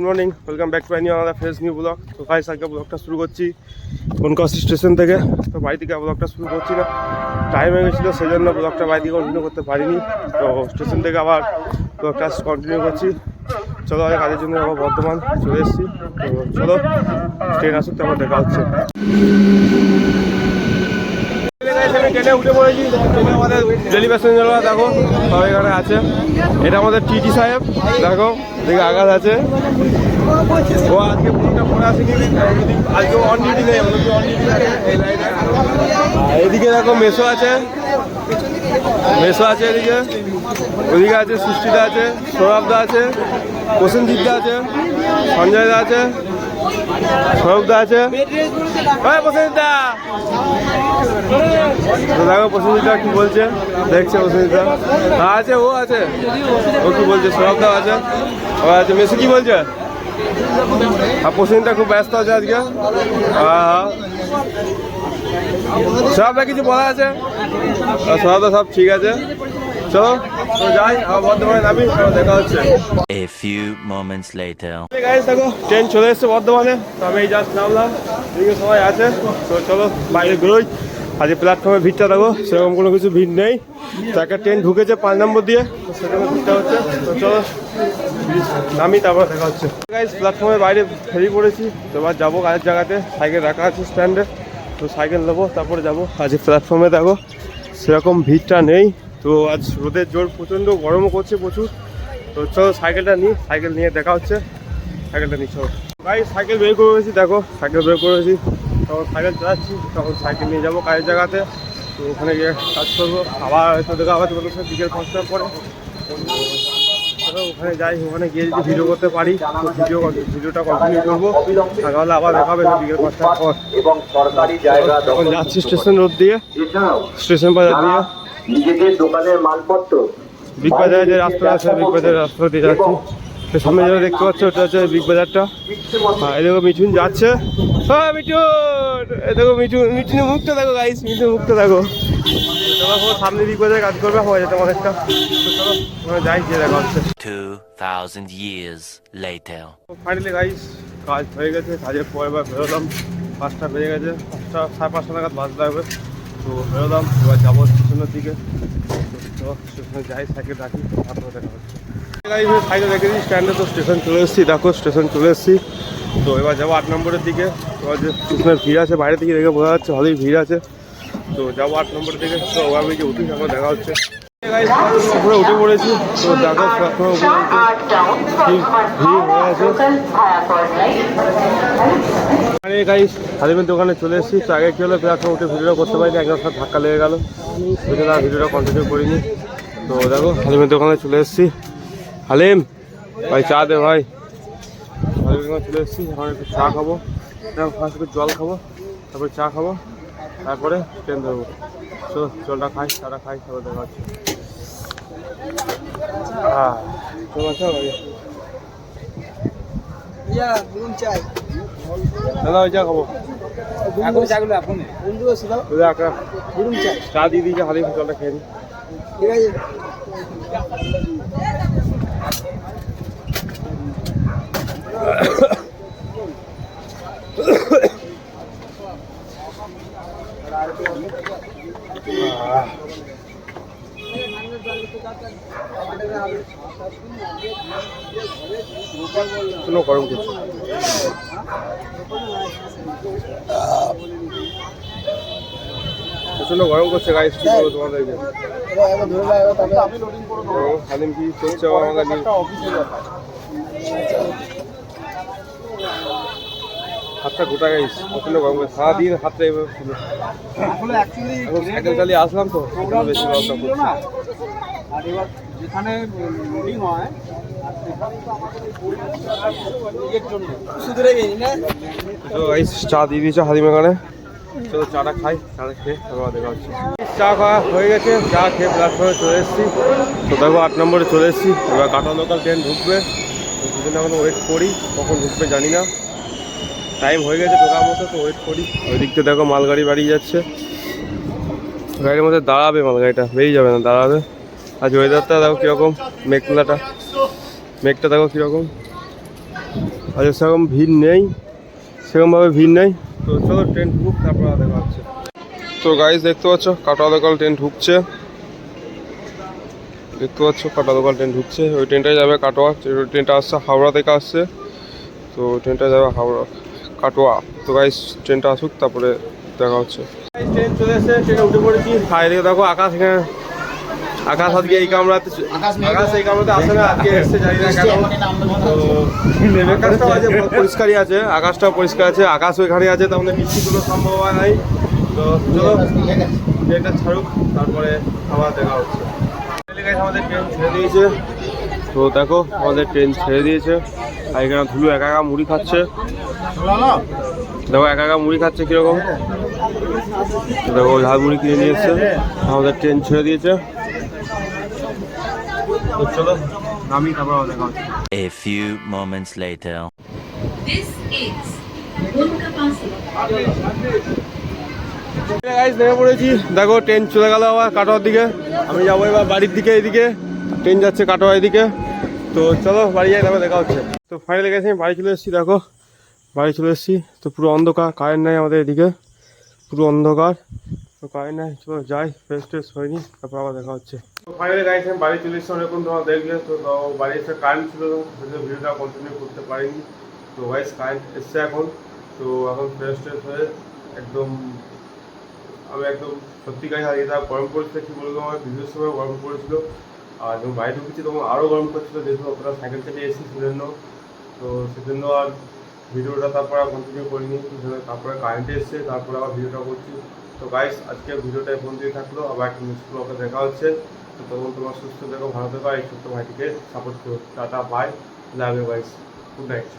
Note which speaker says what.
Speaker 1: Good morning, welcome back to new আমাদের fresh new blog. তো guys আজকে ব্লগটা শুরু করছি বনকাশি স্টেশন থেকে। তো বাড়ি থেকে ব্লগটা শুরু করছি না, টাইম হয়ে গেছিলো, সেই জন্য ব্লগটা বাড়ি থেকে কন্টিনিউ করতে পারিনি। তো স্টেশন থেকে আবার ব্লগটা কন্টিনিউ করছি। চলো আগে কাজের জন্য আবার বর্ধমান চলে এসেছি। তো চলো ট্রেন আসুক, তারপর দেখা হচ্ছে। আমি ট্রেনে উঠে পড়েছি, আমাদের ডেলি প্যাসেঞ্জাররা দেখো সবাই এখানে আছে। এটা আমাদের টিটি সাহেব, দেখো দেখে আঘাত আছে। ও আজকে ফোনটা পরে আসেনি, আজকে অন ডিউটি নেই, অন ডিউটি আছে এই লাইনে। এদিকে দেখো মেসো আছে, মেসো আছে এদিকে, ওদিকে আছে সৃষ্টিদা আছে, সৌরভদা আছে, প্রসেনজিৎদা আছে, সঞ্জয়দা আছে, সৌরভদা আছে। প্রসেনজিৎদা তো দেখো প্রসেনজিৎদা কি বলছে, দেখছে প্রসেনজিৎদা আছে, ও আছে, ও কি বলছে, সৌরভদা আছে, ও আছে। মেসো কি বলছে? আর প্রসেনজিৎদা খুব ব্যস্ত আছে আজকে। সৌরভদা কিছু বলা আছে? সৌরভদা সব ঠিক আছে। চলো তো যাই, আবার বর্ধমানে নামি, দেখা হচ্ছে।
Speaker 2: A few moments later.
Speaker 1: Guys দেখো ট্রেন চলে এসেছে বর্ধমানে। তো আমি এই জাস্ট নামলাম, এদিকে সবাই আছে। তো চলো বাইরে বেরোই। আজকে প্ল্যাটফর্মে ভিড়টা দেখো সেরকম কোনো কিছু ভিড় নেই। তো একটা ট্রেন ঢুকেছে 5 নম্বর দিয়ে, তো সেখানে ভিড়টা হচ্ছে। তো চলো নামি, তারপর দেখা হচ্ছে। গাইস প্ল্যাটফর্মের বাইরে ফেরি পড়েছি, তো এবার যাবো কাজের জায়গাতে। সাইকেল রাখা আছে স্ট্যান্ডে, তো সাইকেল নেবো তারপরে যাবো। আজ প্ল্যাটফর্মে দেখো সেরকম ভিড়টা নেই। তো আজ রোদের জোর প্রচণ্ড, গরমও করছে প্রচুর। তো চলো সাইকেলটা নিই, সাইকেল নিয়ে দেখা হচ্ছে। সাইকেলটা নিই চলো। ভাই সাইকেল বের করেছি, দেখো সাইকেল বের করেছি। তখন সাইকেল চালাচ্ছি, তখন সাইকেল নিয়ে যাবো কাজের জায়গাতে। তো ওখানে গিয়ে কাজ করবো, আবার হয়তো দেখা আবার তোমাদের সাথে বিকেল 5টার পরে। ওখানে যাই, ওখানে গিয়ে যদি ভিডিও করতে পারি ভিডিওটা কন্টিনিউ করবো। তাহলে আবার দেখা হবে বিকেল 5টার পর। তখন যাচ্ছি স্টেশন রোড দিয়ে, স্টেশন বাজার দিয়ে,
Speaker 3: নিজেদের দোকানের মালপত্র
Speaker 1: বিগ বাজারের যে রাস্তা আছে, বিগ বাজারের রাস্তা দিয়ে যাচ্ছি। সামনে যেটা দেখতে পাচ্ছ ওটা হচ্ছে বিগ বাজারটা। এই দেখো মিঠুন যাচ্ছে, হ্যাঁ মিঠুন, এই দেখো মিঠুনের মুখটা দেখো গাইস, মিঠুনের মুখটা দেখো। চলো সামনে বিগ বাজারে কাজ করবে, হয়ে যেতে অনেকটা। চলো যাই, গিয়ে দেখা হচ্ছে।
Speaker 2: 2000 years later.
Speaker 1: ফাইনালি গাইস কাজ হয়ে গেছে, কাজের পর এবার বেরোলাম। 5টা বেজে গেছে, 5টা সাড়ে 5টা নাগাদ বাস লাগবে। তো বেরোলাম, এবার যাবো স্টেশনের দিকে। তো স্টেশনে যাই, সাইকেল রাখি, তারপরে দেখা হচ্ছে। সাইকেল রেখেছি স্ট্যান্ডে, তো স্টেশন চলে এসেছি, দেখো স্টেশন চলে এসেছি। তো এবার যাবো 8 নম্বরের দিকে। এবার যে স্টেশনের ভিড় আছে, বাইরে থেকে দেখে বোঝা যাচ্ছে ভালোই ভিড় আছে। তো যাবো 8 নম্বরের দিকে। তো আমি যে উঠি, তারপর দেখা হচ্ছে। উপরে উঠে পড়েছি, তো দেখো প্ল্যাটফর্মে ভিড় হয়ে আছে। আরে গাইস হালিমের দোকানে চলে এসেছি। তো আগে কি হলো, প্ল্যাটফর্মে উঠে ভিডিওটা করতে পারিনি, একদম সাথে ধাক্কা লেগে গেলো, ভিডিওটা কন্টিনিউ করিনি। তো দেখো হালিমের দোকানে চলে এসেছি। হালিম ভাই চা দে ভাই। হালিমের দোকানে চলে এসেছি, এখন একটু চা খাবো, ফার্স্ট একটু জল খাবো, তারপরে চা খাবো, তারপরে ট্রেন ধরবো। চলো জলটা খাই, চাটা খাই, তারপরে দেখা হচ্ছে। দাদা ওই চা খাবো, চা দিয়ে দিয়েছে, হালিম জলটা খেয়ে নিই।
Speaker 4: ঠিক আছে।
Speaker 1: কোনো গরম করছে, প্রচন্ড গরম করছে গাইস। কি বলবো তোমাদেরকে, হালিম কি করছে আমাকে হাতটা গোটা গাইস, প্রচন্ড গরম করছে, সারাদিন হাতটা এভাবে ছিল। এখন সাইকেল চালিয়ে আসলাম, তো বেশি গরমটা করছে।
Speaker 4: আর এবার যেখানে লোডিং হয়
Speaker 1: তো গাইস চা দিয়ে দিয়েছে হালিম এখানে। চলো চাটা খাই, চাটা খেয়ে তারপর দেখা হচ্ছে। চা খাওয়া হয়ে গেছে, চা খেয়ে প্ল্যাটফর্মে চলে এসেছি। তো দেখো 8 নম্বরে চলে এসেছি। এবার কাটা লোকাল ট্রেন ঢুকবে, দুদিন এখন ওয়েট করি, কখন ঢুকবে জানি না। টাইম হয়ে গেছে ঢোকার মতো, তো ওয়েট করি। ওই দিকটা দেখো মালগাড়ি বাড়িয়ে যাচ্ছে, গাড়ির মধ্যে দাঁড়াবে, মালগাড়িটা বেরিয়ে যাবে না, দাঁড়াবে। আজ ওয়েদারটা দেখো কীরকম, মেঘটা দেখো কীরকম। আজকে সেরকম ভিড় নেই, সেরকমভাবে ভিড় নেই। তো চলো ট্রেন ঢুক, তারপর দেখা হচ্ছে। তো গাইস দেখতে পাচ্ছ কাটোয়া লোকাল ট্রেন ঢুকছে, দেখতে পাচ্ছ কাটোয়া লোকাল ট্রেন ঢুকছে। ওই ট্রেনটাই যাবে কাটোয়া, ওই ট্রেনটা আসছে হাওড়া থেকে আসছে, তো ট্রেনটা যাবে হাওড়া কাটোয়া। তো গাইস ট্রেনটা আসুক তারপরে দেখা হচ্ছে। ট্রেন চলে এসেছে, ট্রেনে উঠে পড়েছি। আর এদিকে দেখো আকাশ, এখানে আকাশ আজকে এই কামরাতে, আকাশ এই কামরাতে আসে না, আজকে এসছে জানি না কেন। তো আকাশটাও আছে পরিষ্কারই আছে, আকাশটাও পরিষ্কার আছে, আকাশ ওইখানে আছে, তার মধ্যে বৃষ্টির কোনো সম্ভাবনা নাই। তো চলো ট্রেনটা ছাড়ুক, তারপরে আবার দেখা হচ্ছে। আমাদের ট্রেন ছেড়ে দিয়েছে, তো দেখো আমাদের ট্রেন ছেড়ে দিয়েছে। আর এখানে ধুলো একা একা মুড়ি খাচ্ছে, দেখো একা একা মুড়ি খাচ্ছে কিরকম, দেখো ঝাল মুড়ি কিনে নিয়ে এসছে। আমাদের ট্রেন ছেড়ে দিয়েছে, তো চলো নামি, তারপর দেখা হচ্ছে।
Speaker 2: A few moments later.
Speaker 5: This is Golkapasi.
Speaker 1: Guys নেমে পড়েছি, দেখো ট্রেন চলে গেল আবার কাটোয়ার দিকে। আমি যাবো এবার বাড়ির দিকে, এইদিকে ট্রেন যাচ্ছে কাটোয়া এদিকে। তো চলো বাড়ি যাই, তারপরে দেখা হচ্ছে। তো ফাইনালি গেছি, বাড়ি চলে এসেছি, দেখো বাড়ি চলে এসেছি। তো পুরো অন্ধকার, কারেন্ট নাই আমাদের এদিকে, পুরো অন্ধকার, তো কারেন্ট নাই। চলো যাই, ফ্রেশ ট্রেশ হয়নি, তারপর আবার দেখা হচ্ছে। তো ফাইনালি গাইস আমি বাড়ি চলে এসেছি, অনেকক্ষণ তোমার দেখলে। তো বাড়ি এসে কারেন্ট ছিল, ভিডিওটা কন্টিনিউ করতে পারিনি। তো গাইস কারেন্ট এসছে এখন, তো এখন ফ্রেশ ট্রেশ হয়ে একদম আমি একদম সত্যি গায়ে হারিয়ে, তার গরম পড়েছিল, কী বলবো, আমার ভিডিওর সময় গরম পড়েছিল। আর যখন বাইরে ঢুকেছি তখন আরও গরম করছিল, যেহেতু আপনারা সাইকেল চালিয়ে এসেছি সেজন্য। তো সেজন্য আর ভিডিওটা তারপরে আর কন্টিনিউ করিনি। তারপরে কারেন্টে এসছে, তারপরে আবার ভিডিওটা করছি। তো গাইস আজকে ভিডিওটা এখন দিয়ে থাকলো, আবার একটা নেক্সট ব্লগে দেখা হচ্ছে। তো তখন তোমার সুস্থ থেকো, ভালো থেকো, এই ছোট্ট ভাইটিকে সাপোর্ট করো। Tata bye, love you guys, good night.